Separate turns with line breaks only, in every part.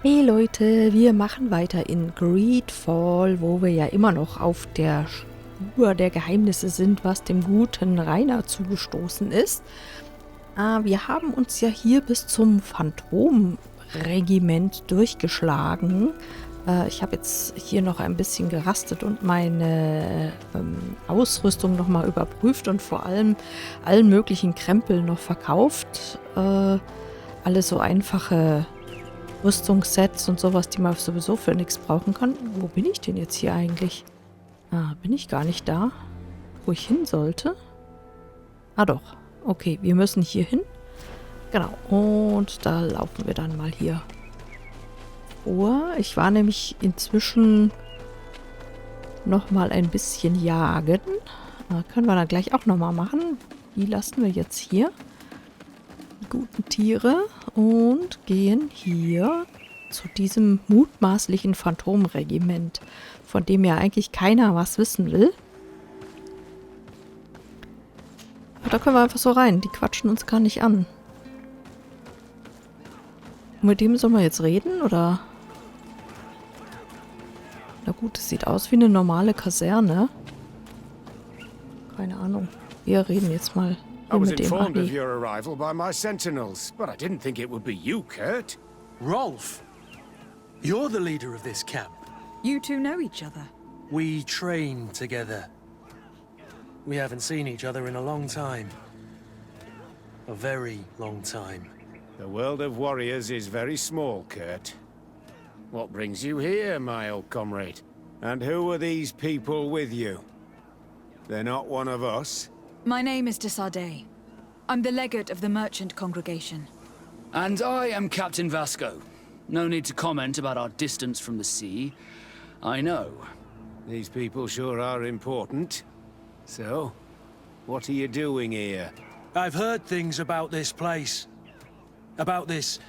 Hey Leute, wir machen weiter in GreedFall, wo wir ja immer noch auf der Spur der Geheimnisse sind, was dem guten Rainer zugestoßen ist. Wir haben uns ja hier bis zum Phantomregiment durchgeschlagen. Ich habe jetzt hier noch ein bisschen gerastet und meine Ausrüstung nochmal überprüft und vor allem allen möglichen Krempel noch verkauft. Alle so einfache Rüstungssets und sowas, die man sowieso für nichts brauchen kann. Wo bin ich denn jetzt hier eigentlich? Bin ich gar nicht da, wo ich hin sollte? Doch. Okay, wir müssen hier hin. Genau. Und da laufen wir dann mal hier vor. Ich war nämlich inzwischen noch mal ein bisschen jagen. Können wir dann gleich auch noch mal machen. Die lassen wir jetzt hier. Die guten Tiere. Und gehen hier zu diesem mutmaßlichen Phantomregiment, von dem ja eigentlich keiner was wissen will. Aber da können wir einfach so rein. Die quatschen uns gar nicht an. Und mit dem sollen wir jetzt reden, oder? Na gut, es sieht aus wie eine normale Kaserne. Keine Ahnung. Wir reden jetzt mal
I was informed of your arrival by my sentinels, but I didn't think it would be you, Kurt.
Rolf, you're the leader of this camp.
You two know each other?
We train together. We haven't seen each other in a long time. A very long time.
The world of warriors is very small, Kurt. What brings you here, my old comrade? And who are these people with you? They're not one of us?
My name is Deshalb. I'm the legate of the merchant congregation.
And I am Captain Vasco. No need to comment about our distance from the sea. I know.
These people sure are important. So, what are you doing here?
I've heard things about this place. About this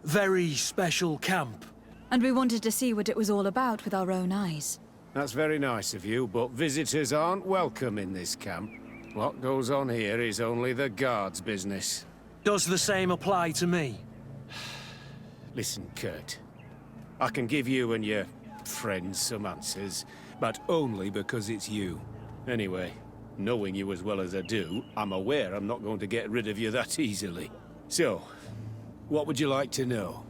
very special camp.
And we wanted to see what it was all about with our own eyes.
That's very nice of you, but visitors aren't welcome in this camp. What goes on here is only the guards' business.
Does the same apply to me?
Listen, Kurt. I can give you and your friends some answers, but only because it's you. Anyway, knowing you as well as I do, I'm aware I'm not going to get rid of you that easily. So, what would you like to know?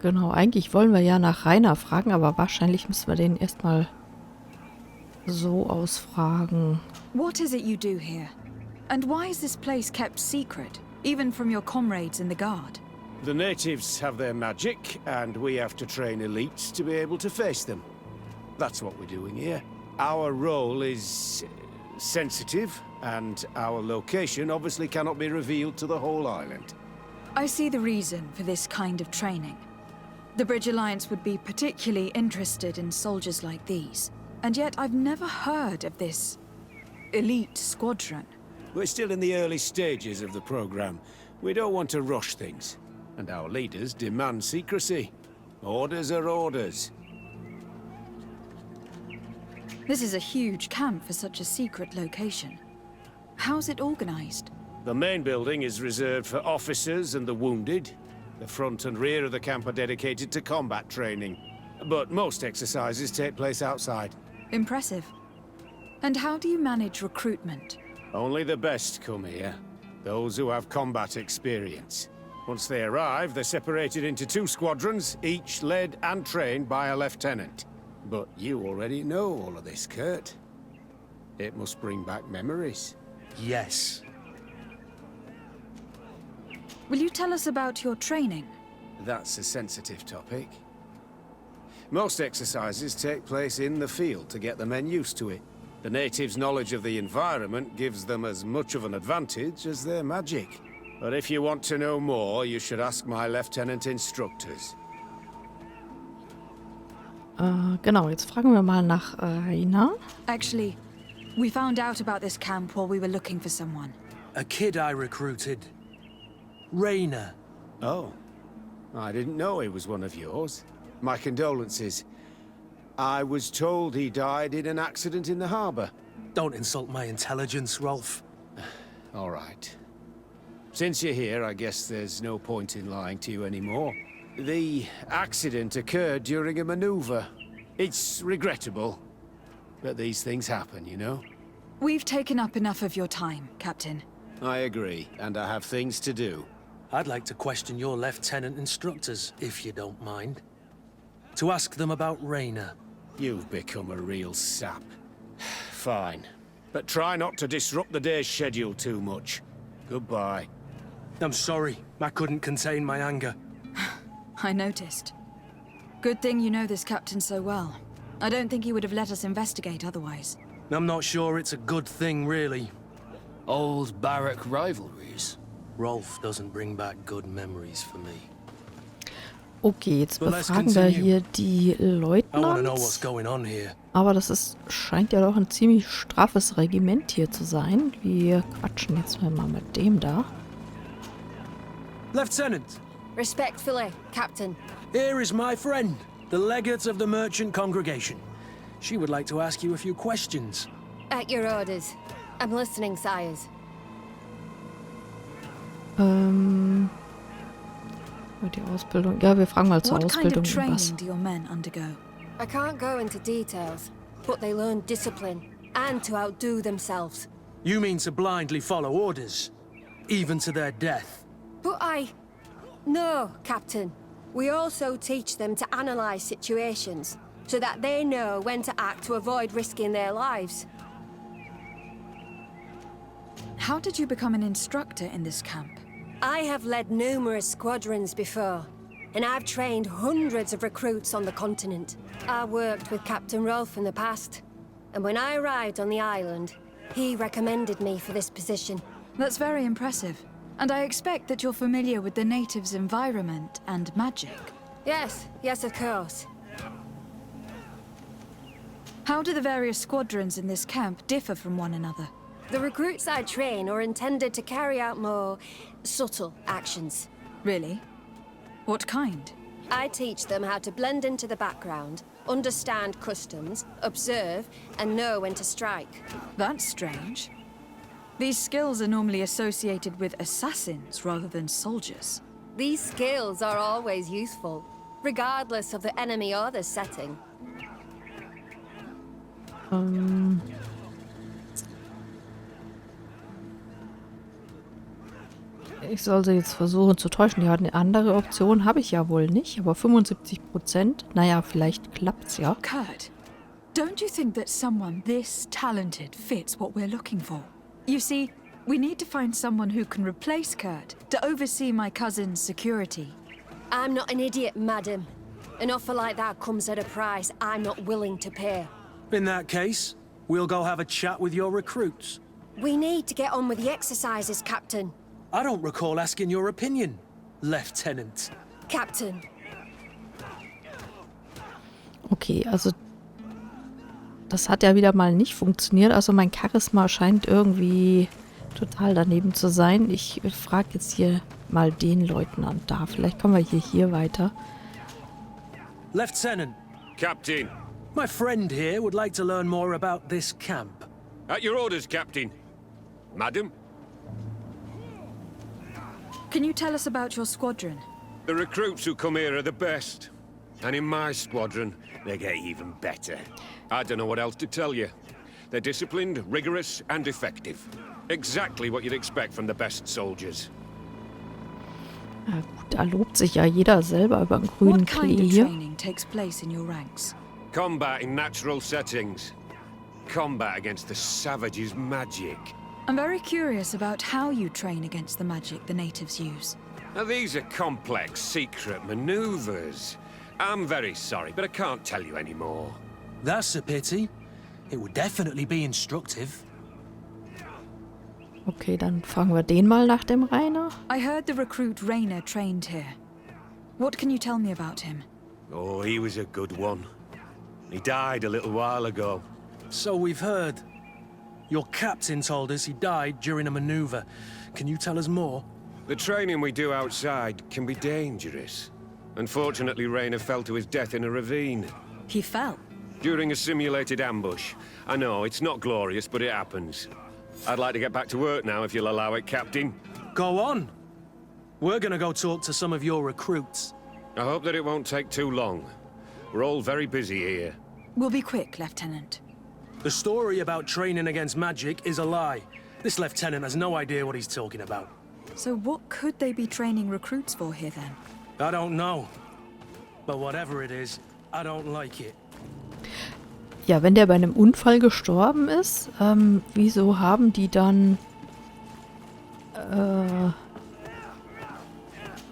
Genau, eigentlich wollen wir ja nach Rainer fragen, aber wahrscheinlich müssen wir den erstmal so ausfragen.
What is it you do here? And why is this place kept secret, even from your comrades in the guard?
The natives have their magic, and we have to train elites to be able to face them. That's what we're doing here. Our role is sensitive, and our location obviously cannot be revealed to the whole island.
I see the reason for this kind of training. The Bridge Alliance would be particularly interested in soldiers like these. And yet I've never heard of this elite squadron.
We're still in the early stages of the program. We don't want to rush things. And our leaders demand secrecy. Orders are orders.
This is a huge camp for such a secret location. How's it organized?
The main building is reserved for officers and the wounded. The front and rear of the camp are dedicated to combat training. But most exercises take place outside.
Impressive. And how do you manage recruitment?
Only the best come here. Those who have combat experience. Once they arrive, they're separated into 2 squadrons, each led and trained by a lieutenant. But you already know all of this, Kurt. It must bring back memories.
Yes.
Will you tell us about your training?
That's a sensitive topic. Most exercises take place in the field to get the men used to it. The natives' knowledge of the environment gives them as much of an advantage as their magic. But if you want to know more, you should ask my lieutenant instructors.
Genau, jetzt fragen wir mal nach Rainer.
Actually, we found out about this camp while we were looking for someone.
A kid I recruited. Rainer.
Oh. I didn't know he was one of yours. My condolences. I was told he died in an accident in the harbor.
Don't insult my intelligence, Rolf.
All right. Since you're here, I guess there's no point in lying to you anymore. The accident occurred during a maneuver. It's regrettable, but these things happen, you know?
We've taken up enough of your time, Captain.
I agree, and I have things to do.
I'd like to question your lieutenant instructors, if you don't mind. To ask them about Raynor.
You've become a real sap. Fine. But try not to disrupt the day's schedule too much. Goodbye.
I'm sorry, I couldn't contain my anger.
I noticed. Good thing you know this captain so well. I don't think he would have let us investigate otherwise.
I'm not sure it's a good thing, really.
Old barrack rivalries.
Rolf doesn't bring back good memories for me.
Okay, jetzt
Well, let's
befragen wir
continue.
hier die
I want to know what's
Leutnants.
going on here.
Aber das scheint ja doch ein ziemlich straffes Regiment hier zu sein. Wir quatschen jetzt mal mit dem da.
Lieutenant,
Respectfully, Captain.
here is my friend, the legate of the merchant congregation. She would like to ask you a few questions.
At your orders. I'm listening, sires.
Die Ausbildung. Ja, wir fragen mal zur
What kind of
Ausbildung was.
training do your men undergo?
I can't go into details, but they learn discipline and to outdo themselves.
You mean to blindly follow orders, even to their death?
But No, Captain. We also teach them to analyze situations, so that they know when to act to avoid risking their lives.
How did you become an instructor in this camp?
I have led numerous squadrons before, and I've trained hundreds of recruits on the continent. I worked with Captain Rolf in the past, and when I arrived on the island, he recommended me for this position.
That's very impressive. And I expect that you're familiar with the natives' environment and magic.
Yes, of course.
How do the various squadrons in this camp differ from one another?
The recruits I train are intended to carry out more subtle actions.
Really? What kind?
I teach them how to blend into the background, understand customs, observe, and know when to strike.
That's strange. These skills are normally associated with assassins rather than soldiers.
These skills are always useful, regardless of the enemy or the setting.
Ich soll sie jetzt versuchen zu täuschen. Ja, eine andere Option habe ich ja wohl nicht, aber 75%. Naja, vielleicht klappt's ja.
Kurt, don't you think that someone this talented fits what we're looking for? You see, we need to find someone who can replace Kurt to oversee my cousin's security.
I'm not an idiot, madam. An offer like that comes at a price I'm not willing to pay.
In that case, we'll go have a chat with your recruits.
We need to get on with the exercises, Captain.
I don't recall asking your opinion, Lieutenant.
Captain.
Okay, also das hat ja wieder mal nicht funktioniert. Also mein Charisma scheint irgendwie total daneben zu sein. Ich frage jetzt hier mal den Leutnant da. Vielleicht kommen wir hier weiter.
Lieutenant,
Captain.
my friend here would like to learn more about this camp.
At your orders, Captain. Madam?
Can you tell us about your squadron?
The recruits who come here are the best. And in my squadron, they get even better. I don't know what else to tell you. They're disciplined, rigorous, and effective. Exactly what you'd expect from the best soldiers.
Ja, gut, da lobt sich ja jeder selber über den grünen
What kind
Klee
of
hier.
training takes place in your ranks?
Combat in natural settings. Combat against the savages' magic.
I'm very curious about how you train against the magic the natives use.
Now, these are complex, secret maneuvers. I'm very sorry, but I can't tell you anymore.
That's a pity. It would definitely be instructive.
Okay, dann fragen wir den mal nach dem Rainer.
I heard the recruit Raynor trained here. What can you tell me about him?
Oh, he was a good one. He died a little while ago.
So we've heard. Your captain told us he died during a maneuver. Can you tell us more?
The training we do outside can be dangerous. Unfortunately, Raynor fell to his death in a ravine.
He fell.
During a simulated ambush. I know, it's not glorious, but it happens. I'd like to get back to work now, if you'll allow it, Captain.
Go on. We're gonna go talk to some of your recruits.
I hope that it won't take too long. We're all very busy here.
We'll be quick, Lieutenant.
The story about training against magic is a lie. This lieutenant has no idea what he's talking about.
So what could they be training recruits for here then?
I don't know. But whatever it is, I don't like it.
Ja, wenn der bei einem Unfall gestorben ist, wieso haben die dann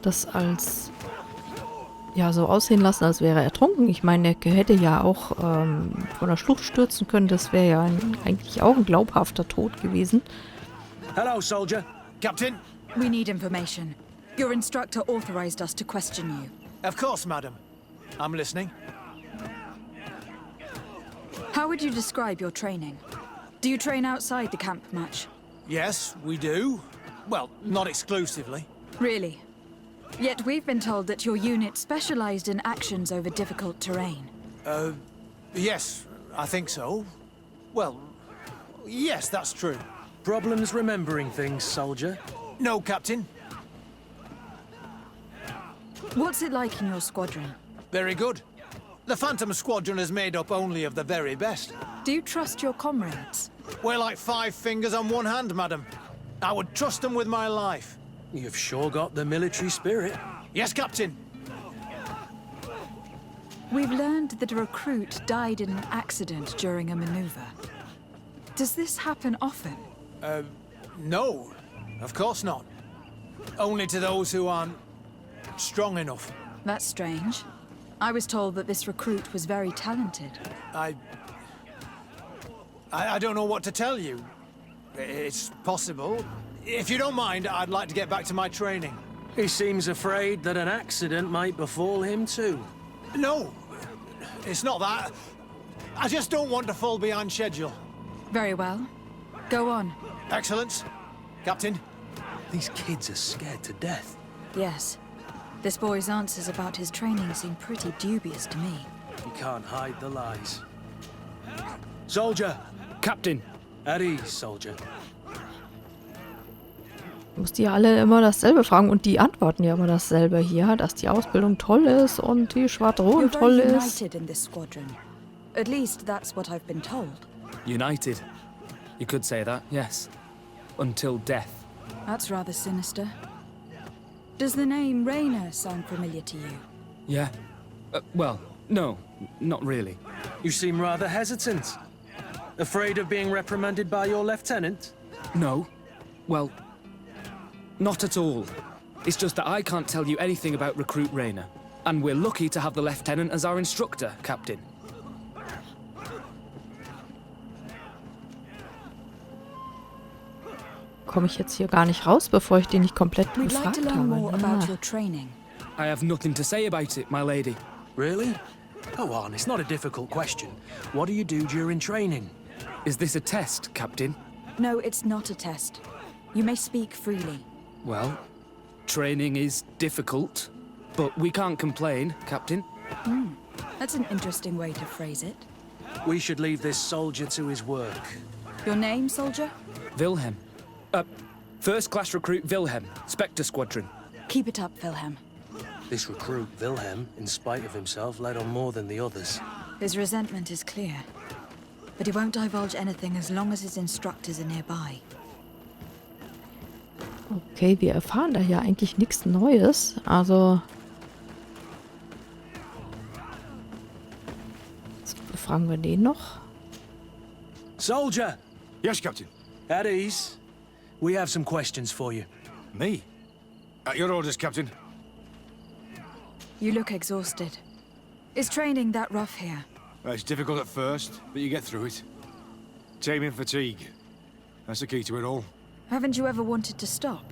das als ja so aussehen lassen, als wäre er ertrunken? Ich meine, er hätte ja auch von der Schlucht stürzen können. Das wäre ja eigentlich auch ein glaubhafter Tod gewesen.
Hello, soldier.
Captain?
We need information. Your instructor authorized us to question you.
Of course, madam. I'm listening.
How would you describe your training? Do you train outside the camp much?
Yes, we do. Well, not exclusively.
Really? Yet we've been told that your unit specialized in actions over difficult terrain.
Yes, I think so. Well, yes, that's true.
Problems remembering things, soldier?
No, Captain.
What's it like in your squadron?
Very good. The Phantom Squadron is made up only of the very best.
Do you trust your comrades?
We're like 5 fingers on one hand, madam. I would trust them with my life.
You've sure got the military spirit.
Yes, Captain.
We've learned that a recruit died in an accident during a maneuver. Does this happen often?
No, of course not. Only to those who aren't strong enough.
That's strange. I was told that this recruit was very talented.
I don't know what to tell you. It's possible. If you don't mind, I'd like to get back to my training.
He seems afraid that an accident might befall him too.
No, it's not that. I just don't want to fall behind schedule.
Very well. Go on.
Excellence. Captain.
These kids are scared to death.
Yes. This boy's answers about his training seem pretty dubious to me.
You can't hide the lies. Soldier!
Captain!
At ease, soldier.
Muss die alle immer dasselbe fragen und die antworten ja immer dasselbe hier, dass die Ausbildung toll ist und die Schwadron
You're
toll
very
ist.
united in this squadron. At least that's what I've been told.
United. You could say that, yes. Until death.
That's rather sinister. Does the name Rainer sound familiar to you?
Yeah. Well, no, not really.
You seem rather hesitant. Afraid of being reprimanded by your lieutenant?
No. Well, not at all. It's just that I can't tell you anything about Recruit Rainer. And we're lucky to have the Lieutenant as our instructor, Captain.
Komme ich jetzt hier gar nicht raus, bevor ich den nicht komplett
We'd like
gefragt
to learn more
habe.
about your training.
I have nothing to say about it, my lady.
Really? Go on, it's not a difficult question. What do you do during training?
Is this a test, Captain?
No, it's not a test. You may speak freely.
Well, training is difficult, but we can't complain, Captain.
That's an interesting way to phrase it.
We should leave this soldier to his work.
Your name, soldier?
Wilhelm. First class recruit Wilhelm, Spectre Squadron.
Keep it up, Wilhelm.
This recruit, Wilhelm, in spite of himself, let on more than the others.
His resentment is clear. But he won't divulge anything as long as his instructors are nearby.
Okay, wir erfahren da ja eigentlich nichts Neues. Also jetzt befragen wir den noch.
Soldier!
Yes, Captain.
At ease. We have some questions for you.
Me? At your orders, Captain.
You look exhausted. Is training that rough here?
It's difficult at first, but you get through it. Taming fatigue. That's the key to it all.
Haven't you ever wanted to stop?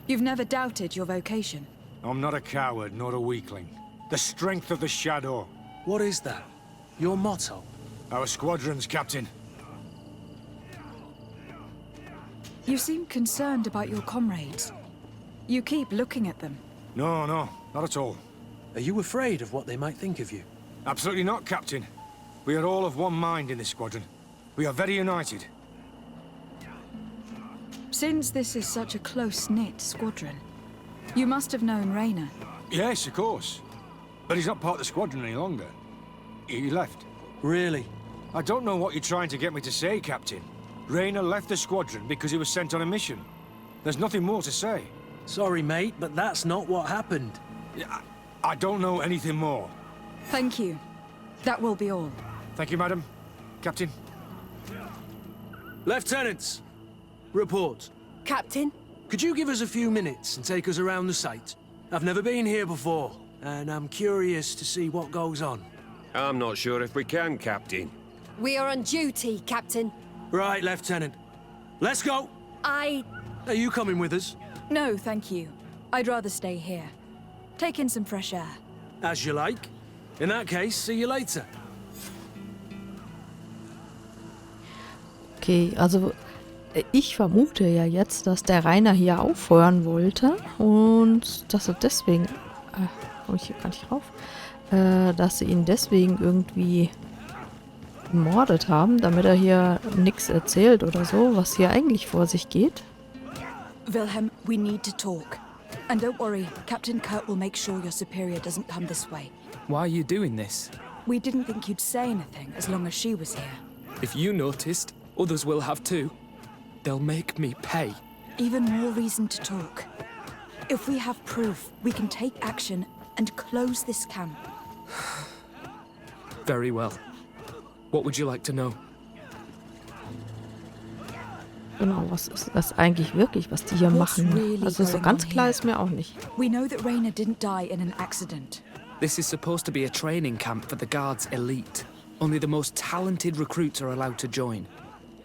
You've never doubted your vocation.
I'm not a coward, nor a weakling. The strength of the shadow.
What is that? Your motto?
Our squadron's captain.
You seem concerned about your comrades. You keep looking at them.
No, not at all.
Are you afraid of what they might think of you?
Absolutely not, Captain. We are all of one mind in this squadron. We are very united.
Since this is such a close-knit squadron, you must have known Raynor.
Yes, of course. But he's not part of the squadron any longer. He left.
Really?
I don't know what you're trying to get me to say, Captain. Raynor left the squadron because he was sent on a mission. There's nothing more to say.
Sorry, mate, but that's not what happened.
I don't know anything more.
Thank you. That will be all.
Thank you, madam. Captain.
Lieutenants, report.
Captain?
Could you give us a few minutes and take us around the site? I've never been here before, and I'm curious to see what goes on.
I'm not sure if we can, Captain.
We are on duty, Captain.
Right, Lieutenant. Let's go! Are you coming with us?
No, thank you. I'd rather stay here. Take in some fresh air.
As you like. In that case, see you later.
Okay, also ich vermute ja jetzt, dass der Rainer hier aufhören wollte und dass er deswegen, komme ich hier gar nicht rauf, dass sie ihn deswegen irgendwie gemordet haben, damit er hier nichts erzählt oder so, was hier eigentlich vor sich geht.
Wilhelm, we need to talk. And don't worry, Captain Kurt will make sure your superior doesn't come this way.
Why are you doing this?
We didn't think you'd say anything as long as she was here.
If you noticed, others will have too. They'll make me pay.
Even more reason to talk. If we have proof, we can take action and close this camp.
Very well. What would you like to know?
Genau, was ist das eigentlich wirklich, was die hier machen? Also so ganz klar ist mir auch nicht.
We know that Raynor didn't die in an accident.
This is supposed to be a training camp for the Guard's elite. Only the most talented recruits are allowed to join.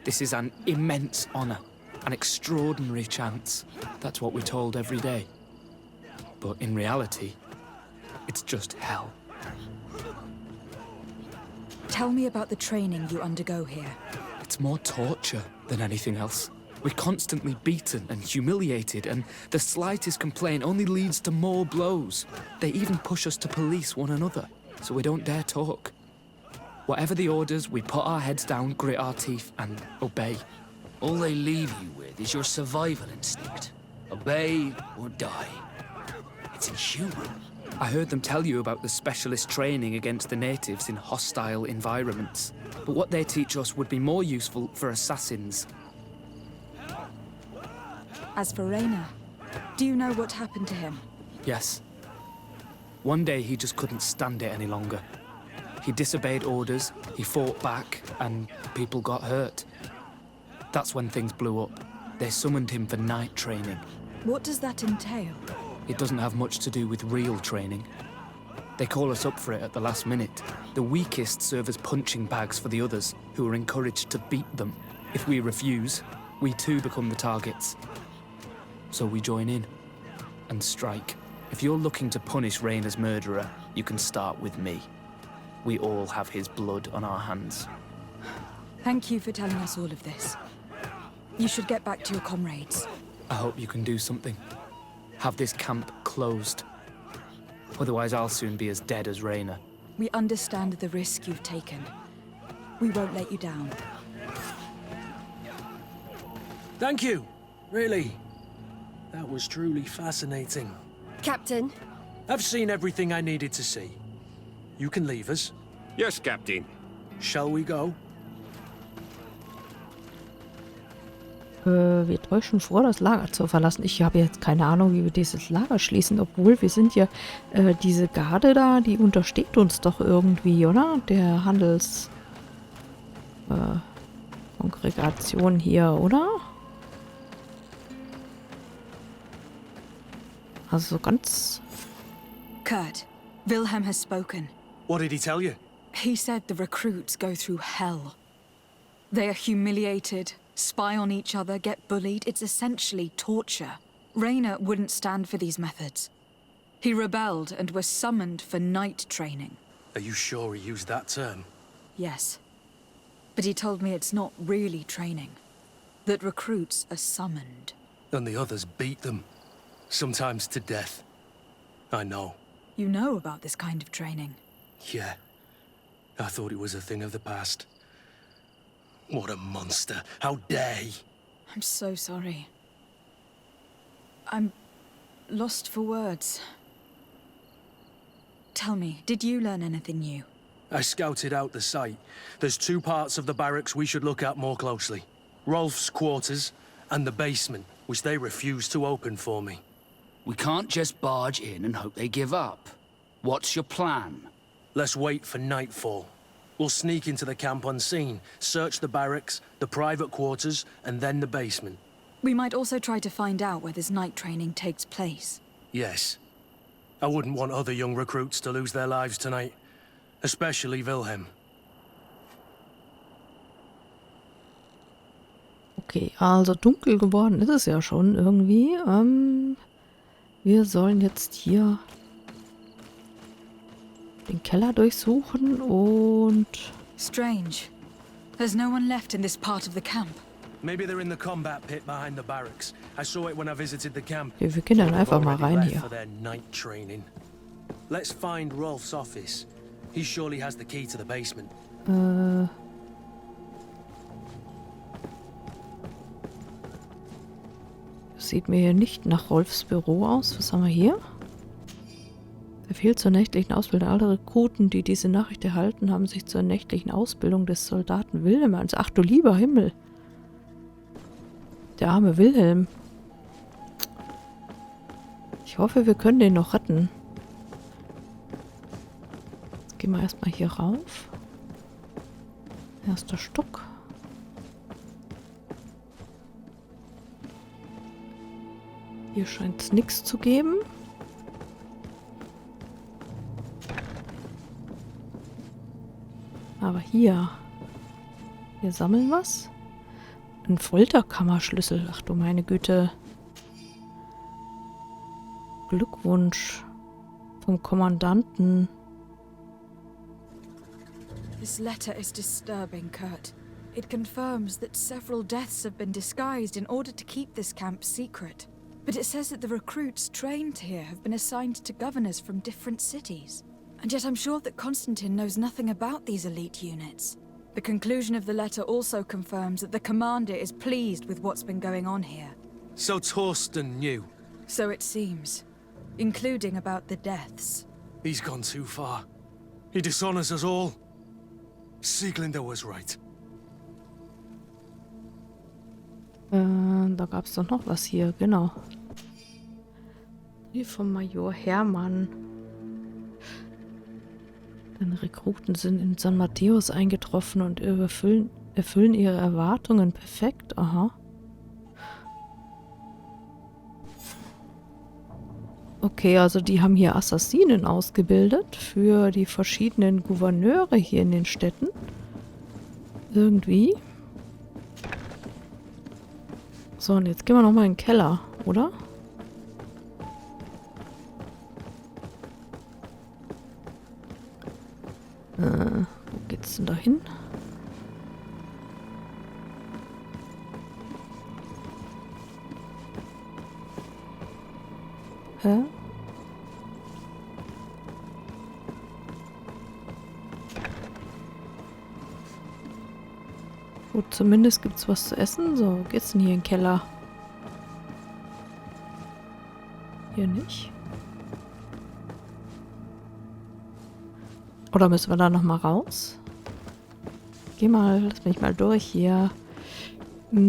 This is an immense honor, an extraordinary chance. That's what we're told every day. But in reality, it's just hell.
Tell me about the training you undergo here.
It's more torture than anything else. We're constantly beaten and humiliated, and the slightest complaint only leads to more blows. They even push us to police one another, so we don't dare talk. Whatever the orders, we put our heads down, grit our teeth, and obey.
All they leave you with is your survival instinct. Obey or die. It's inhuman.
I heard them tell you about the specialist training against the natives in hostile environments. But what they teach us would be more useful for assassins.
As for Raynor, do you know what happened to him?
Yes. One day he just couldn't stand it any longer. He disobeyed orders, he fought back, and people got hurt. That's when things blew up. They summoned him for night training.
What does that entail?
It doesn't have much to do with real training. They call us up for it at the last minute. The weakest serve as punching bags for the others, who are encouraged to beat them. If we refuse, we too become the targets. So we join in and strike. If you're looking to punish Raynor's murderer, you can start with me. We all have his blood on our hands.
Thank you for telling us all of this. You should get back to your comrades.
I hope you can do something. Have this camp closed. Otherwise I'll soon be as dead as Raynor.
We understand the risk you've taken. We won't let you down.
Thank you. Really. That was truly fascinating.
Captain?
I've seen everything I needed to see. You can leave us.
Yes, Captain.
Shall we go?
Wir täuschen vor, das Lager zu verlassen. Ich habe jetzt keine Ahnung, wie wir dieses Lager schließen, obwohl wir sind ja diese Garde da, die untersteht uns doch irgendwie, oder? Der Kongregation hier, oder? Also ganz...
Kurt, Wilhelm has spoken.
What did he tell you?
He said the recruits go through hell. They are humiliated, spy on each other, get bullied. It's essentially torture. Raynor wouldn't stand for these methods. He rebelled and was summoned for night training.
Are you sure he used that term?
Yes. But he told me it's not really training. That recruits are summoned.
And the others beat them. Sometimes to death. I know.
You know about this kind of training?
Yeah. I thought it was a thing of the past. What a monster. How dare he?
I'm so sorry. I'm lost for words. Tell me, did you learn anything new?
I scouted out the site. There's 2 parts of the barracks we should look at more closely. Rolf's quarters and the basement, which they refused to open for me.
We can't just barge in and hope they give up. What's your plan?
Let's wait for nightfall. We'll sneak into the camp unseen, search the barracks, the private quarters, and then the basement.
We might also try to find out where this night training takes place.
Yes. I wouldn't want other young recruits to lose their lives tonight. Especially Wilhelm.
Okay, also dunkel geworden ist es ja schon irgendwie. Wir sollen jetzt hier den Keller durchsuchen und...
Strange. There's no one left in this part of the camp.
Maybe they're in the combat pit behind the barracks. I saw it when I visited the camp.
Okay, wir gehen dann einfach mal rein hier.
For their night training. Let's find Rolf's office. He surely has the key to the basement.
Sieht mir hier nicht nach Rolfs Büro aus. Was haben wir hier? Er fehlt zur nächtlichen Ausbildung. Alle Rekruten, die diese Nachricht erhalten, haben sich zur nächtlichen Ausbildung des Soldaten Wilhelm. Ach du lieber Himmel. Der arme Wilhelm. Ich hoffe, wir können den noch retten. Jetzt gehen wir erstmal hier rauf. Erster Stock. Hier scheint es nichts zu geben. Aber hier. Wir sammeln was. Ein Folterkammerschlüssel. Ach du meine Güte. Glückwunsch vom Kommandanten.
This letter is disturbing, Kurt. It confirms that several deaths have been disguised in order to keep this camp secret. But it says that the recruits trained here have been assigned to governors from different cities. And yet I'm sure that Constantine knows nothing about these elite units. The conclusion of the letter also confirms that the commander is pleased with what's been going on here.
So Torsten knew.
So it seems. Including about the deaths.
He's gone too far. He dishonors us all. Sieglinder was right.
Da gab es doch noch was hier, genau. Brief vom Major Hermann. Die Rekruten sind in San Matthäus eingetroffen und erfüllen ihre Erwartungen perfekt. Aha. Okay, also die haben hier Assassinen ausgebildet für die verschiedenen Gouverneure hier in den Städten. Irgendwie. So, und jetzt gehen wir nochmal in den Keller, oder? Wo geht's denn da hin? Hä? Gut, zumindest gibt's was zu essen. So, wo geht's denn hier in den Keller? Hier nicht. Oder müssen wir da nochmal raus? Geh mal, lass mich mal durch hier. Da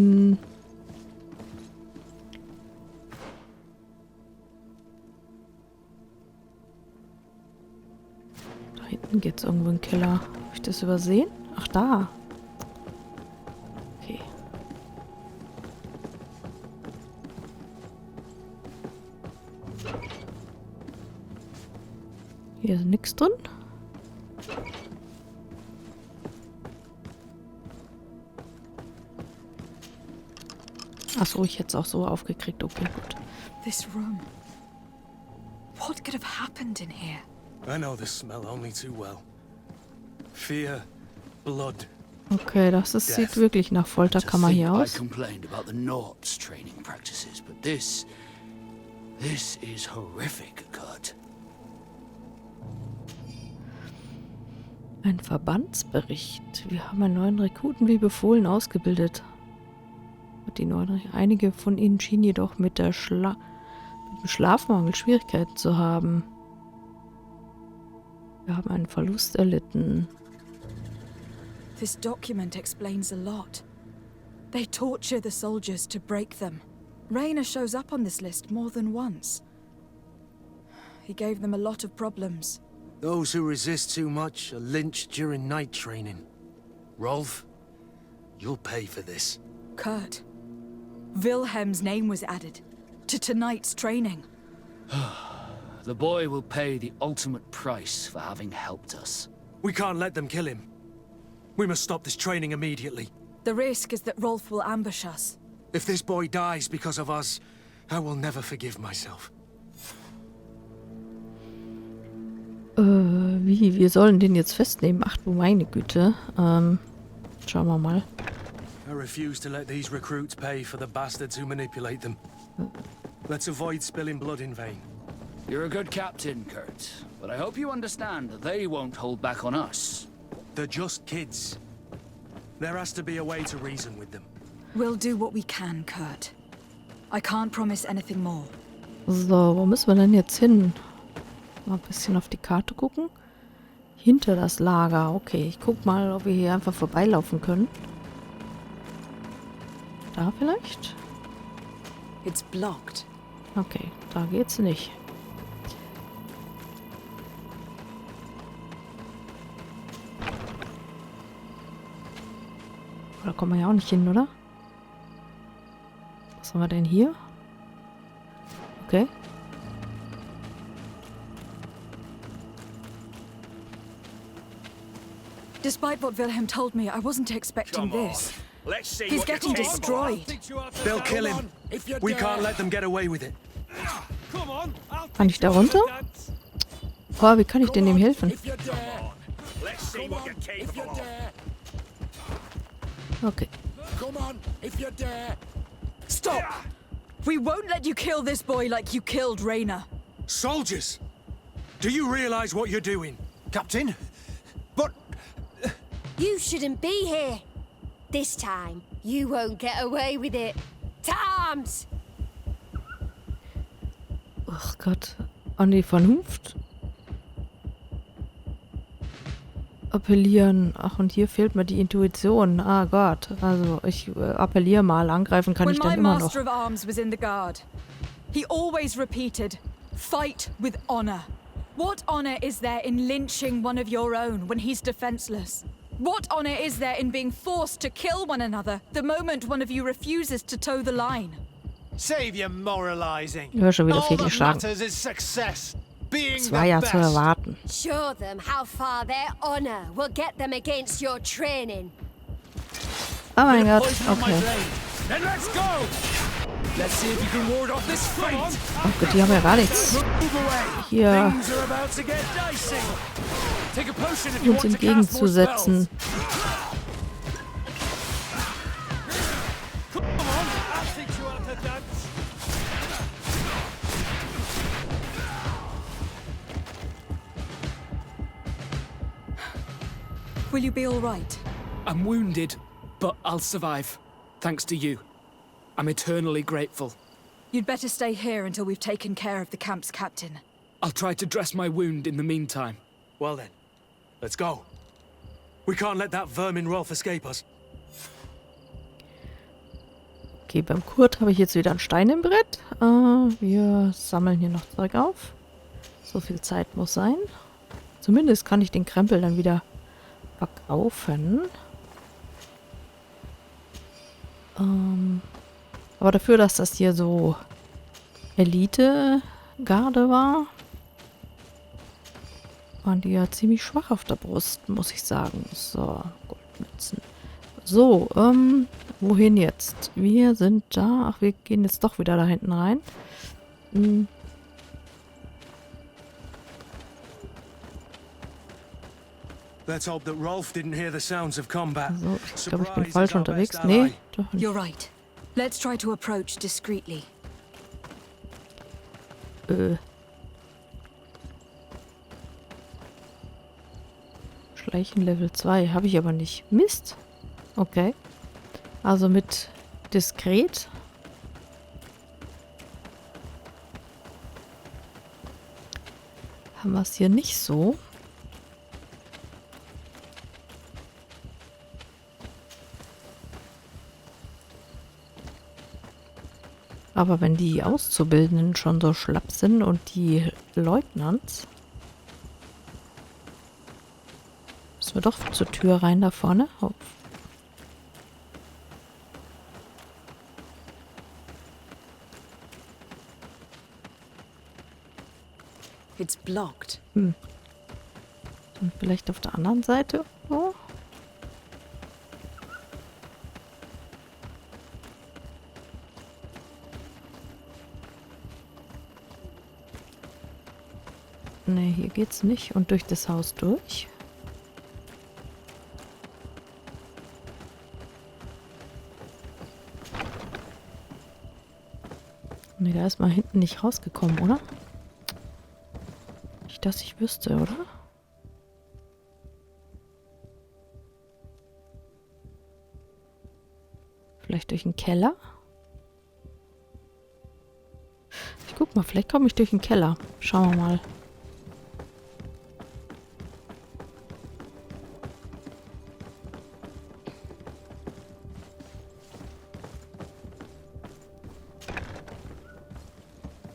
hinten geht's irgendwo in den Keller. Habe ich das übersehen? Ach, da. Okay. Hier ist nichts drin. Achso, ich hätte es auch so aufgekriegt. Okay, gut.
This room. What could have happened in here?
I know this smell only too well. Fear, blood.
Okay, sieht wirklich nach Folterkammer hier aus.
I complained about the Nord's training practices, but this is horrific, Kurt.
Ein Verbandsbericht. Wir haben einen neuen Rekruten wie befohlen ausgebildet. Einige von ihnen schienen jedoch mit der Schlafmangel Schwierigkeiten zu haben. Wir haben einen Verlust erlitten.
This document explains a lot. They torture the soldiers to break them. Rainer shows up on this list more than once. He gave them a lot of problems.
Those who resist too much are lynched during night training. Rolf, you'll pay for this.
Kurt, Wilhelm's name was added to tonight's training.
The boy will pay the ultimate price for having helped us.
We can't let them kill him. We must stop this training immediately.
The risk is that Rolf will ambush us.
If this boy dies because of us, I will never forgive myself.
Wie? Wir sollen den jetzt festnehmen? Ach du meine Güte. Schauen wir mal.
I refuse to let these recruits pay for the bastards who manipulate them. Let's avoid spilling blood in vain.
You're a good captain, Kurt, but I hope you understand that they won't hold back on us.
They're just kids. There has to be a way to reason with them.
We'll do what we can, Kurt. I can't promise anything more.
So, wo müssen wir denn jetzt hin? Mal ein bisschen auf die Karte gucken. Hinter das Lager. Okay, ich guck mal, ob wir hier einfach vorbeilaufen können. Da vielleicht?
It's blocked.
Okay, da geht's nicht. Da kommen wir ja auch nicht hin, oder? Was haben wir denn hier? Okay.
Despite what Wilhelm told me, I wasn't expecting this. He's getting destroyed.
They'll kill him. We can't let them get away with it.
Kann ich da runter? Boah, wie kann ich denn dem helfen? Okay.
Stop! We won't let you kill this boy like you killed Rainer.
Soldiers! Do you realize what you're doing?
Captain? But...
You shouldn't be here. This time, you won't get away with it. Times!
Ach Gott. An die Vernunft. Appellieren. Ach, und hier fehlt mir die Intuition. Ah Gott. Also, ich appelliere mal. Angreifen kann ich dann immer noch.
When my master of arms was in the guard, he always repeated, fight with honor. What honor is there in lynching one of your own when he's defenseless? What honor is there in being forced to kill one another the moment one of you refuses to toe the line?
Save your moralizing.
Ich höre schon wieder
All that
fehlgeschlagen.
matters is success. Being
Das
the
war ja zu
best.
erwarten.
Show them how far their honor will get them against your training.
Oh mein Gott.
Poison on my
Okay.
blade. Then let's go! Let's see if you can ward off this fate!
Oh Gott, die haben ja gar nichts.
Move away!
Hier
Things are about to get dicey! Take a potion if you
uns
want to cast more
entgegenzusetzen.
spells. Come on, I'll teach you how to dance!
Will you be all right?
I'm wounded, but I'll survive. Thanks to you. I'm eternally grateful.
You'd better stay here until we've taken care of the camp's captain.
I'll try to dress my wound in the meantime.
Well then, let's go. We can't let that vermin Rolf escape us.
Okay, beim Kurt habe ich jetzt wieder einen Stein im Brett. Wir sammeln hier noch Zeug auf. So viel Zeit muss sein. Zumindest kann ich den Krempel dann wieder verkaufen. Aber dafür, dass das hier so Elite-Garde war, waren die ja ziemlich schwach auf der Brust, muss ich sagen. So, Goldmützen. So, wohin jetzt? Wir sind da. Ach, wir gehen jetzt doch wieder da hinten rein.
Let's hope that Rolf didn't hear the sounds of combat.
Also, ich glaube, ich bin
Surprise
falsch
is our
unterwegs.
best
Nee,
ally.
doch nicht.
You're right. Let's try to approach discreetly.
Schleichen Level 2 habe ich aber nicht. Mist. Okay. Also mit diskret. haben wir es hier nicht so. Aber wenn die Auszubildenden schon so schlapp sind und die Leutnants, müssen wir doch zur Tür rein da vorne. Oh.
It's blocked.
Dann vielleicht auf der anderen Seite. Oh. Ne, hier geht's nicht. Und durch das Haus durch. Ne, da ist man hinten nicht rausgekommen, oder? Nicht, dass ich wüsste, oder? Vielleicht durch den Keller? Ich guck mal, vielleicht komme ich durch den Keller. Schauen wir mal.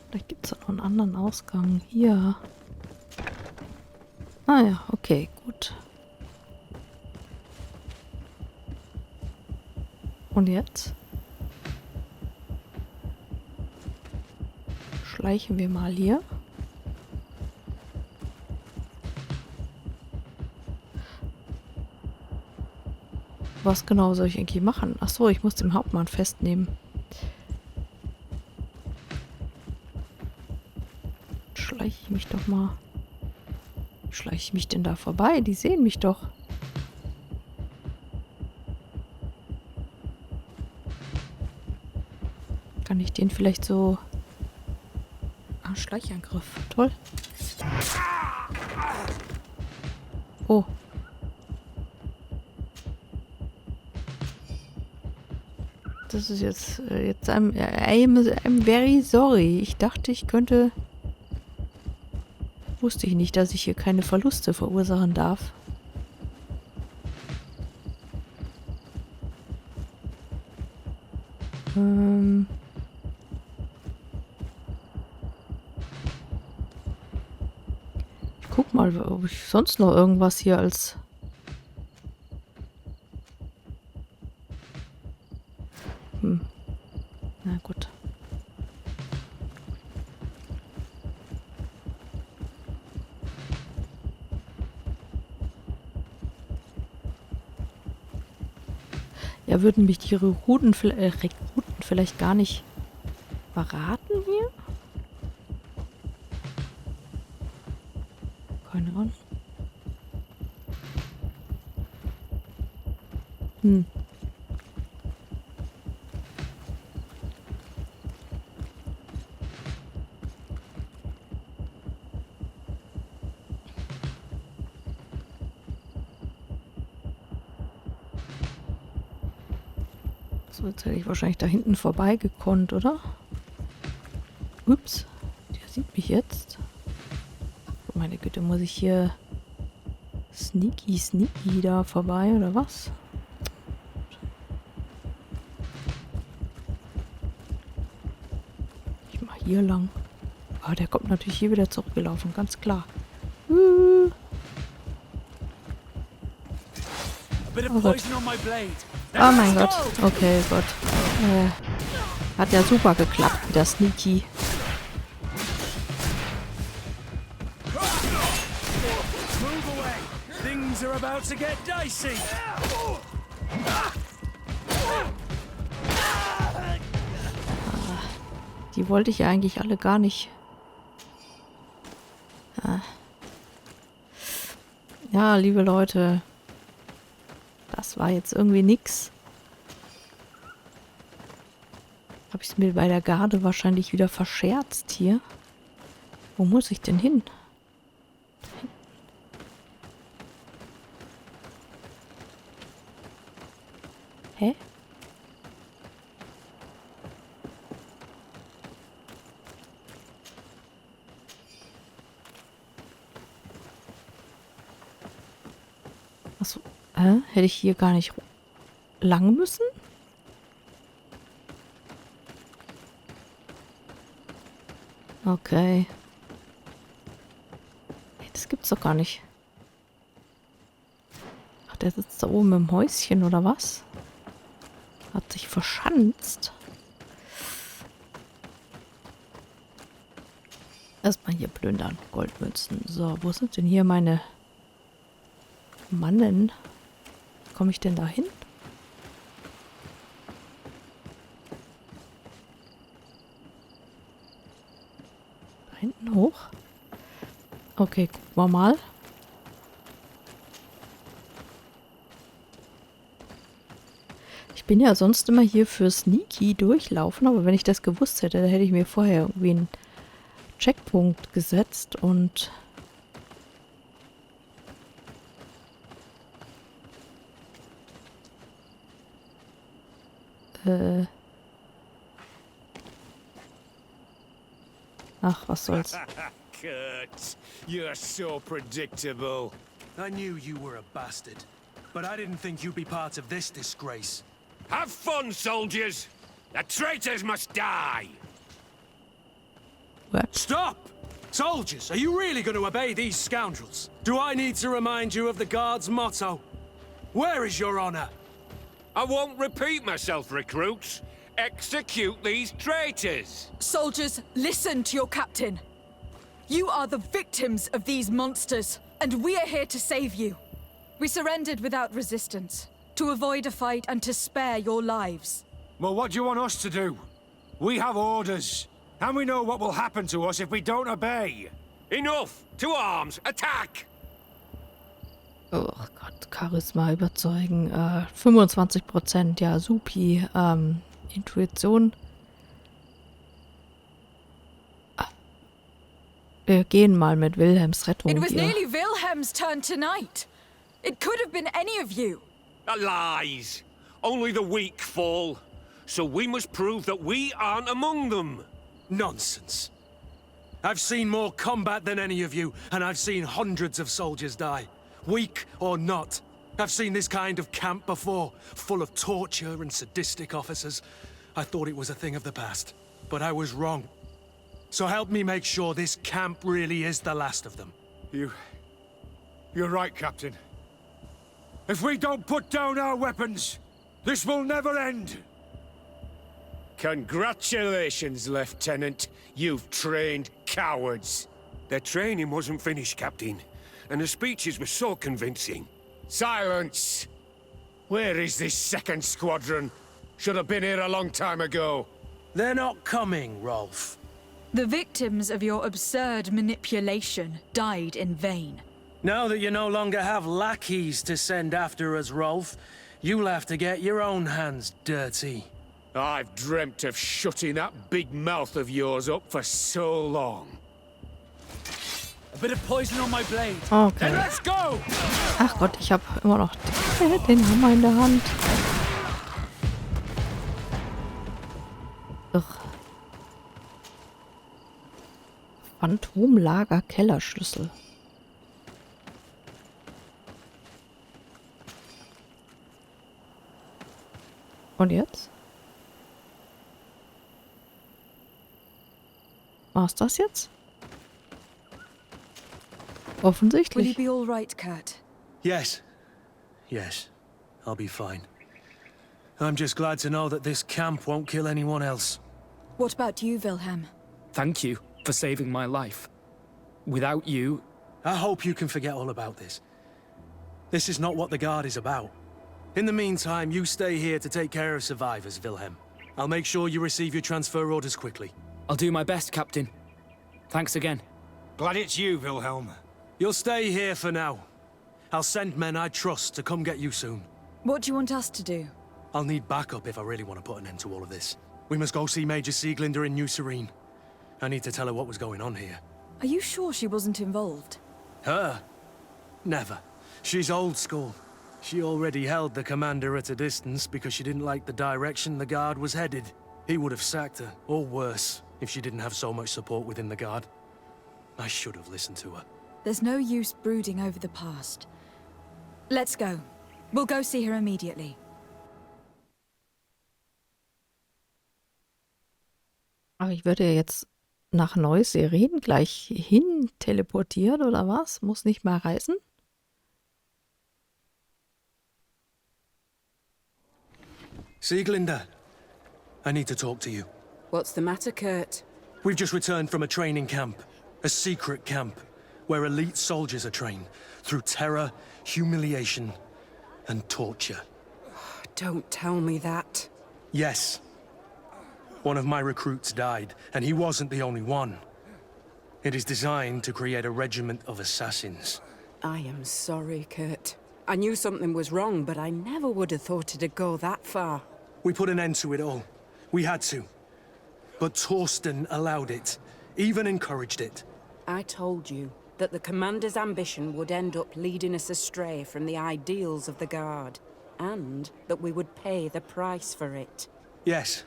Vielleicht gibt es auch noch einen anderen Ausgang. Hier. Ah ja, okay, gut. Und jetzt? Schleichen wir mal hier. Was genau soll ich eigentlich machen? Ach so, ich muss den Hauptmann festnehmen. Schleiche ich mich doch mal. Wie schleiche ich mich denn da vorbei? Die sehen mich doch. Kann ich den vielleicht so... Ah, Schleichangriff. Toll. Oh. Das ist jetzt I'm very sorry. Ich dachte, ich könnte... Wusste ich nicht, dass ich hier keine Verluste verursachen darf. Ich guck mal, ob ich sonst noch irgendwas hier als... Na gut. Ja, würden mich die Rekruten vielleicht gar nicht verraten hier? Keine Ahnung. So, jetzt hätte ich wahrscheinlich da hinten vorbei gekonnt, oder? Ups, der sieht mich jetzt. Oh, meine Güte, muss ich hier sneaky da vorbei, oder was? Ich mach hier lang. Ah, der kommt natürlich hier wieder zurückgelaufen, ganz klar. Oh Gott. Oh mein Gott. Okay, Gott. Hat ja super geklappt mit der Sneaky. Die wollte ich ja eigentlich alle gar nicht. Ja, liebe Leute. Das war jetzt irgendwie nix. Habe ich es mir bei der Garde wahrscheinlich wieder verscherzt hier. Wo muss ich denn hin? Hä? Achso, hätte ich hier gar nicht lang müssen? Okay. Hey, das gibt's doch gar nicht. Ach, der sitzt da oben im Häuschen, oder was? Hat sich verschanzt. Erstmal hier plündern. Goldmünzen. So, wo sind denn hier meine Mannen? Komme ich denn da hin? Da hinten hoch? Okay, gucken wir mal. Ich bin ja sonst immer hier für Sneaky durchlaufen, aber wenn ich das gewusst hätte, dann hätte ich mir vorher irgendwie einen Checkpunkt gesetzt und ach, was soll's.
Kurt, you're so predictable.
I knew you were a bastard, but I didn't think you'd be part of this disgrace.
Have fun, soldiers! The traitors must die!
What?
Stop! Soldiers, are you really going to obey these scoundrels? Do I need to remind you of the Guard's motto? Where is your honor?
I won't repeat myself, recruits. Execute these traitors!
Soldiers, listen to your captain. You are the victims of these monsters, and we are here to save you. We surrendered without resistance, to avoid a fight and to spare your lives.
Well, what do you want us to do? We have orders, and we know what will happen to us if we don't obey. Enough! To arms! Attack!
Oh Gott, Charisma überzeugen. 25%, ja, supi. Intuition. Wir gehen mal mit Wilhelms Rettung
It was
hier.
nearly Wilhelm's turn tonight. It could have been any of you.
Lies! Only the weak fall. So we must prove that we aren't among them.
Nonsense. I've seen more combat than any of you, and I've seen hundreds of soldiers die. Weak or not. I've seen this kind of camp before, full of torture and sadistic officers. I thought it was a thing of the past, but I was wrong. So help me make sure this camp really is the last of them.
You're right, Captain. If we don't put down our weapons, this will never end.
Congratulations, Lieutenant. You've trained cowards.
Their training wasn't finished, Captain, and the speeches were so convincing.
Silence! Where is this second squadron? Should have been here a long time ago.
They're not coming, Rolf.
The victims of your absurd manipulation died in vain.
Now that you no longer have lackeys to send after us, Rolf, you'll have to get your own hands dirty.
I've dreamt of shutting that big mouth of yours up for so long.
A bit of poison on my blade.
Okay.
Then let's go!
Ach Gott, ich habe immer noch den Hammer in der Hand. Ugh. Phantomlager Kellerschlüssel. Und jetzt? War's das jetzt?
Will you
Offensichtlich.
be all right, Kurt?
Yes. Yes. I'll be fine. I'm just glad to know that this camp won't kill anyone else.
What about you, Wilhelm?
Thank you for saving my life. Without you,
I hope you can forget all about this. This is not what the Guard is about. In the meantime, you stay here to take care of survivors, Wilhelm. I'll make sure you receive your transfer orders quickly.
I'll do my best, Captain. Thanks again.
Glad it's you, Wilhelm.
You'll stay here for now. I'll send men I trust to come get you soon.
What do you want us to do?
I'll need backup if I really want to put an end to all of this. We must go see Major Sieglinder in New Serene. I need to tell her what was going on here.
Are you sure she wasn't involved?
Her? Never. She's old school. She already held the commander at a distance because she didn't like the direction the Guard was headed. He would have sacked her, or worse, if she didn't have so much support within the Guard. I should have listened to her.
There's no use brooding over the past. Let's go. We'll go see her immediately.
Aber ich würde ja jetzt nach Neuseren gleich hin teleportiert oder was? Muss nicht mal reisen?
Sieglinder, I need to talk to you.
What's the matter, Kurt?
We've just returned from a training camp. A secret camp, where elite soldiers are trained through terror, humiliation, and torture.
Don't tell me that.
Yes. One of my recruits died, and he wasn't the only one. It is designed to create a regiment of assassins.
I am sorry, Kurt. I knew something was wrong, but I never would have thought it'd go that far.
We put an end to it all. We had to. But Torsten allowed it, even encouraged it.
I told you that the commander's ambition would end up leading us astray from the ideals of the Guard, and that we would pay the price for it.
Yes.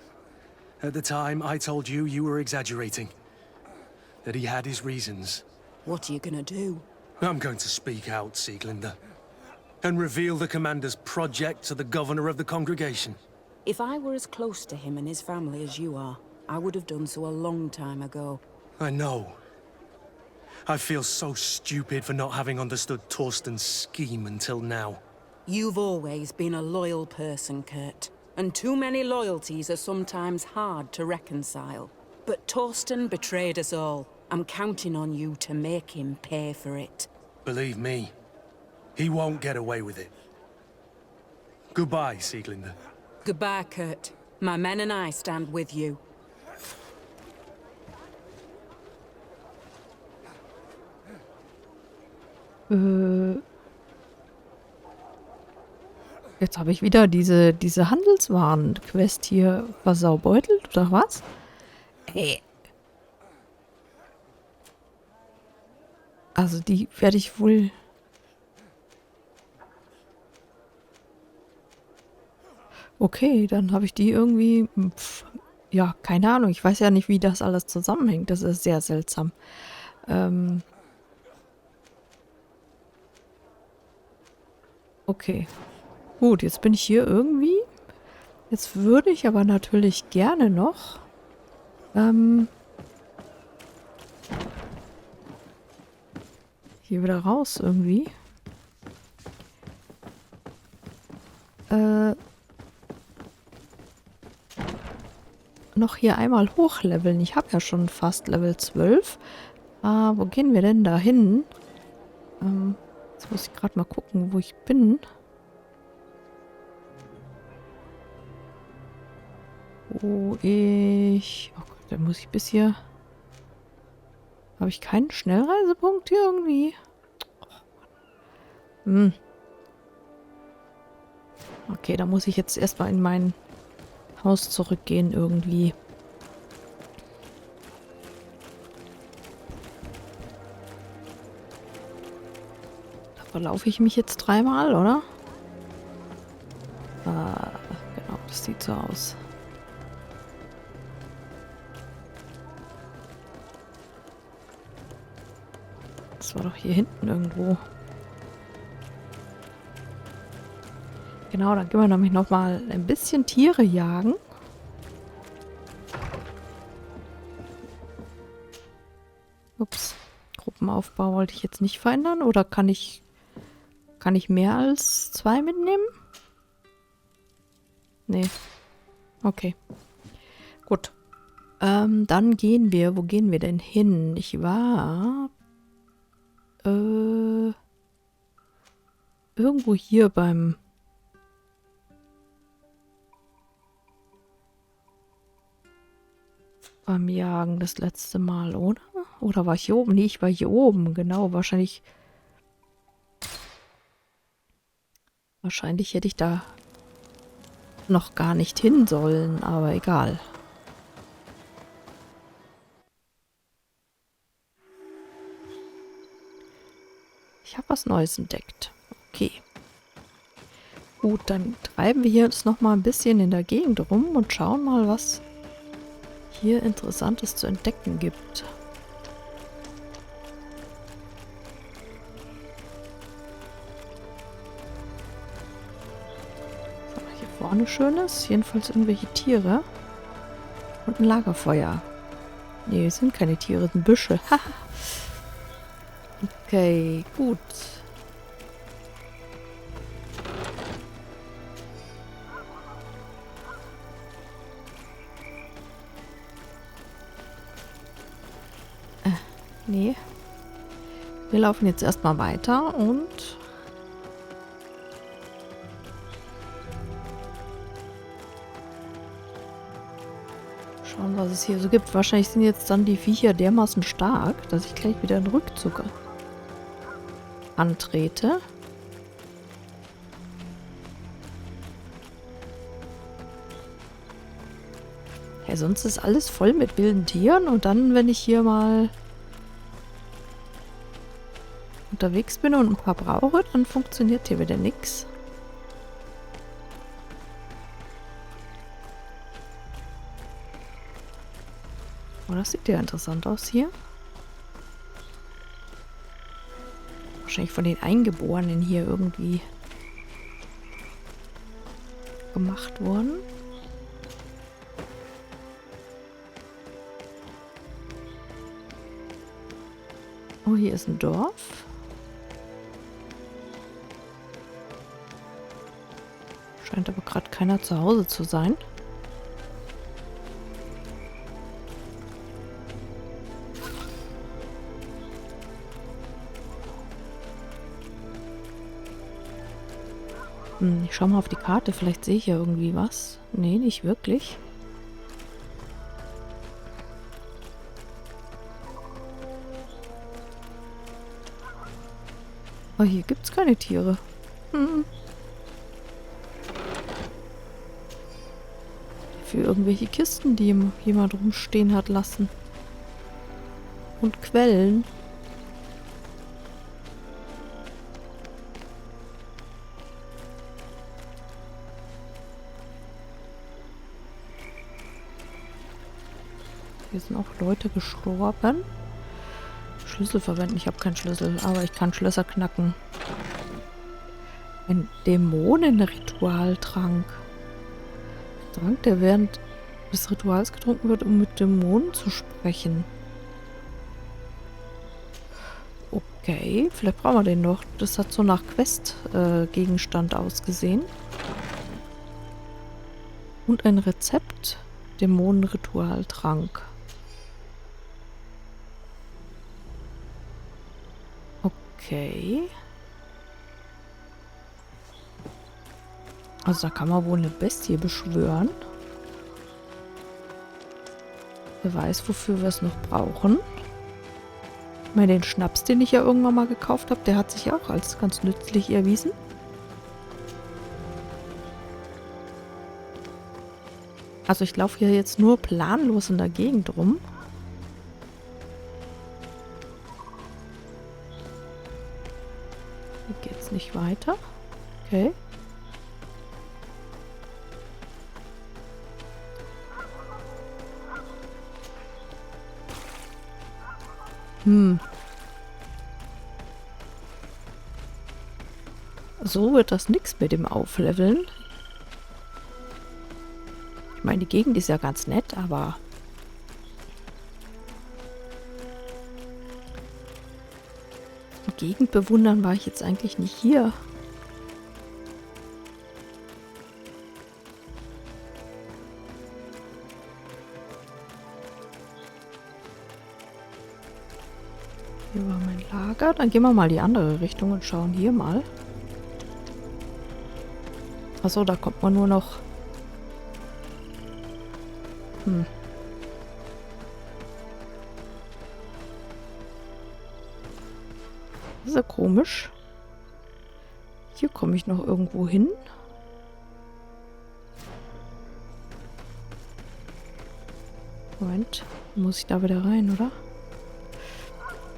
At the time, I told you you were exaggerating. That he had his reasons.
What are you gonna do?
I'm going to speak out, Sieglinder. And reveal the commander's project to the governor of the congregation.
If I were as close to him and his family as you are, I would have done so a long time ago.
I know. I feel so stupid for not having understood Torsten's scheme until now.
You've always been a loyal person, Kurt. And too many loyalties are sometimes hard to reconcile. But Torsten betrayed us all. I'm counting on you to make him pay for it.
Believe me, he won't get away with it. Goodbye, Sieglinder.
Goodbye, Kurt. My men and I stand with you.
Jetzt habe ich wieder diese Handelswaren-Quest hier versaubeutelt, oder was? Also die werde ich wohl... Okay, dann habe ich die irgendwie... ja, keine Ahnung. Ich weiß ja nicht, wie das alles zusammenhängt. Das ist sehr seltsam. Okay. Gut, jetzt bin ich hier irgendwie. Jetzt würde ich aber natürlich gerne noch... hier wieder raus irgendwie. Noch hier einmal hochleveln. Ich habe ja schon fast Level 12. Wo gehen wir denn da hin? Jetzt muss ich gerade mal gucken, wo ich bin. Oh Gott, dann muss ich bis hier... Habe ich keinen Schnellreisepunkt hier irgendwie? Okay, da muss ich jetzt erstmal in mein Haus zurückgehen irgendwie. Da verlaufe ich mich jetzt dreimal, oder? Genau, das sieht so aus. Das war doch hier hinten irgendwo. Genau, dann gehen wir nämlich noch mal ein bisschen Tiere jagen. Ups. Gruppenaufbau wollte ich jetzt nicht verändern. Oder kann ich mehr als 2 mitnehmen? Nee. Okay. Gut. Dann gehen wir. Wo gehen wir denn hin? Ich war... irgendwo hier beim Jagen das letzte Mal, oder? Oder war ich hier oben? Nee, ich war hier oben, genau. Wahrscheinlich hätte ich da noch gar nicht hin sollen, aber egal. Ich habe was Neues entdeckt. Okay. Gut, dann treiben wir hier jetzt noch mal ein bisschen in der Gegend rum und schauen mal, was hier Interessantes zu entdecken gibt. vorne Schönes? Jedenfalls irgendwelche Tiere. Und ein Lagerfeuer. Nee, es sind keine Tiere, es sind Büsche. Okay, gut. Nee. Wir laufen jetzt erstmal weiter und schauen, was es hier so gibt. Wahrscheinlich sind jetzt dann die Viecher dermaßen stark, dass ich gleich wieder einen Rückzug antrete. Ja, sonst ist alles voll mit wilden Tieren und dann, wenn ich hier mal unterwegs bin und ein paar brauche, dann funktioniert hier wieder nichts. Oh, das sieht ja interessant aus hier. Wahrscheinlich von den Eingeborenen hier irgendwie gemacht worden. Oh, hier ist ein Dorf. Scheint aber gerade keiner zu Hause zu sein. Ich schau mal auf die Karte, vielleicht sehe ich ja irgendwie was. Nee, nicht wirklich. Oh, hier gibt's keine Tiere. Für irgendwelche Kisten, die jemand rumstehen hat lassen. Und Quellen. Hier sind auch Leute gestorben. Schlüssel verwenden. Ich habe keinen Schlüssel, aber ich kann Schlösser knacken. Ein Dämonenritualtrank. Trank, der während des Rituals getrunken wird, um mit Dämonen zu sprechen. Okay, vielleicht brauchen wir den noch. Das hat so nach Quest-Gegenstand ausgesehen. Und ein Rezept. Dämonenritualtrank. Okay. Also da kann man wohl eine Bestie beschwören. Wer weiß, wofür wir es noch brauchen. Ich meine, den Schnaps, den ich ja irgendwann mal gekauft habe, der hat sich auch als ganz nützlich erwiesen. Also ich laufe hier jetzt nur planlos in der Gegend rum. Hier geht's nicht weiter. Okay. So wird das nix mit dem Aufleveln. Ich meine, die Gegend ist ja ganz nett, aber die Gegend bewundern war ich jetzt eigentlich nicht hier. Hier war mein Lager. Dann gehen wir mal die andere Richtung und schauen hier mal. Achso, da kommt man nur noch... Das ist ja komisch. Hier komme ich noch irgendwo hin. Moment, muss ich da wieder rein, oder?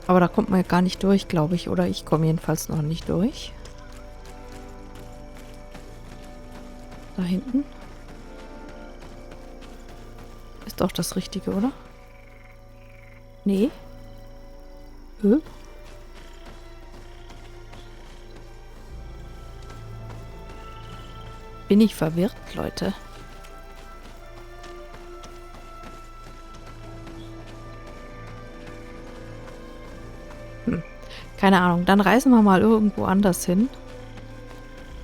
Aber da kommt man ja gar nicht durch, glaube ich. Oder ich komme jedenfalls noch nicht durch. Da hinten. Ist doch das Richtige, oder? Nee. bin ich verwirrt, Leute. Keine Ahnung. Dann reisen wir mal irgendwo anders hin.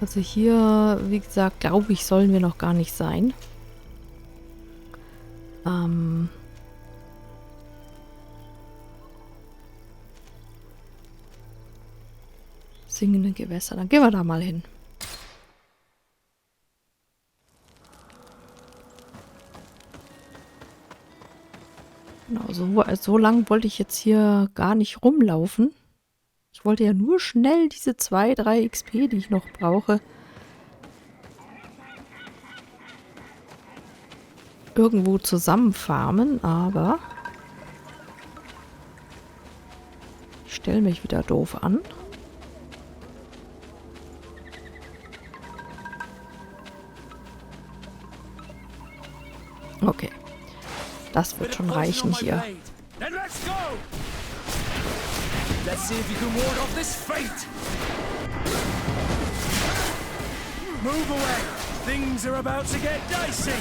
Also hier, wie gesagt, glaube ich, sollen wir noch gar nicht sein. Singende Gewässer. Dann gehen wir da mal hin. Genau, so lang wollte ich jetzt hier gar nicht rumlaufen. Ich wollte ja nur schnell diese 2, 3 XP, die ich noch brauche, irgendwo zusammenfarmen, aber ich stelle mich wieder doof an. Okay. Das wird schon reichen hier.
Let's see if you can ward off this fate! Move away! Things are about to get dicey!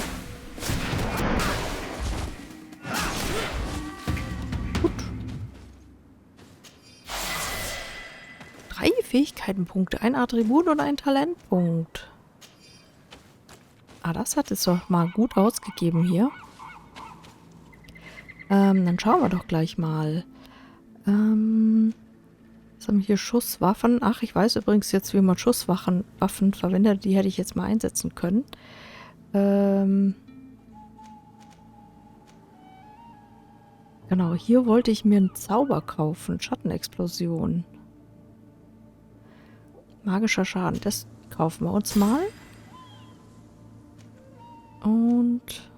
Gut. 3 Fähigkeitenpunkte, ein Attribut und ein Talentpunkt. Ah, das hat es doch mal gut ausgegeben hier. Dann schauen wir doch gleich mal. Was haben wir hier? Schusswaffen. Ach, ich weiß übrigens jetzt, wie man Schusswaffen verwendet. Die hätte ich jetzt mal einsetzen können. Genau, hier wollte ich mir einen Zauber kaufen. Schattenexplosion. Magischer Schaden. Das kaufen wir uns mal. Und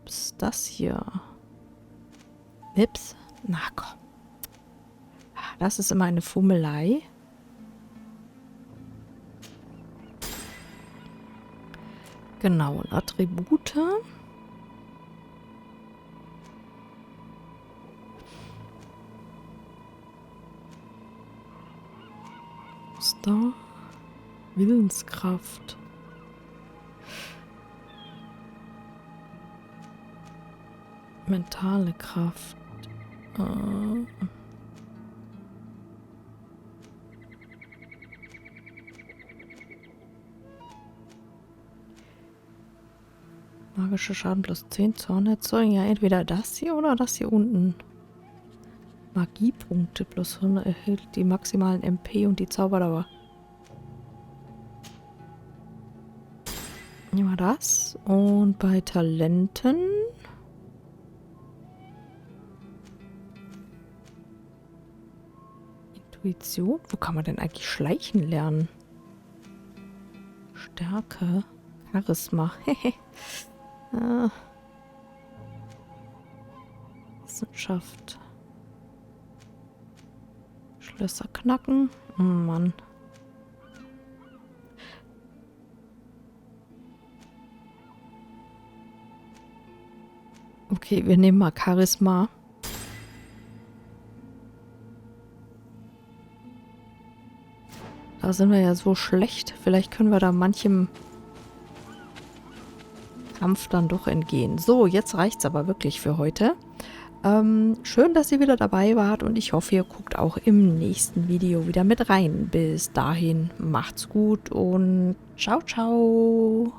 ups, das hier. Ups. Na komm. Das ist immer eine Fummelei. Genau, und Attribute. Star. Willenskraft. Mentale Kraft. Magischer Schaden plus 10 Zornerzeugung. Ja, entweder das hier oder das hier unten. Magiepunkte plus 100 erhält die maximalen MP und die Zauberdauer. Nehmen wir das. Und bei Talenten. Intuition. Wo kann man denn eigentlich schleichen lernen? Stärke. Charisma. Wissenschaft. Schlösser knacken. Oh Mann. Okay, wir nehmen mal Charisma. Da sind wir ja so schlecht. Vielleicht können wir da manchem Kampf dann doch entgehen. So, jetzt reicht's aber wirklich für heute. Schön, dass ihr wieder dabei wart und ich hoffe, ihr guckt auch im nächsten Video wieder mit rein. Bis dahin, macht's gut und ciao, ciao.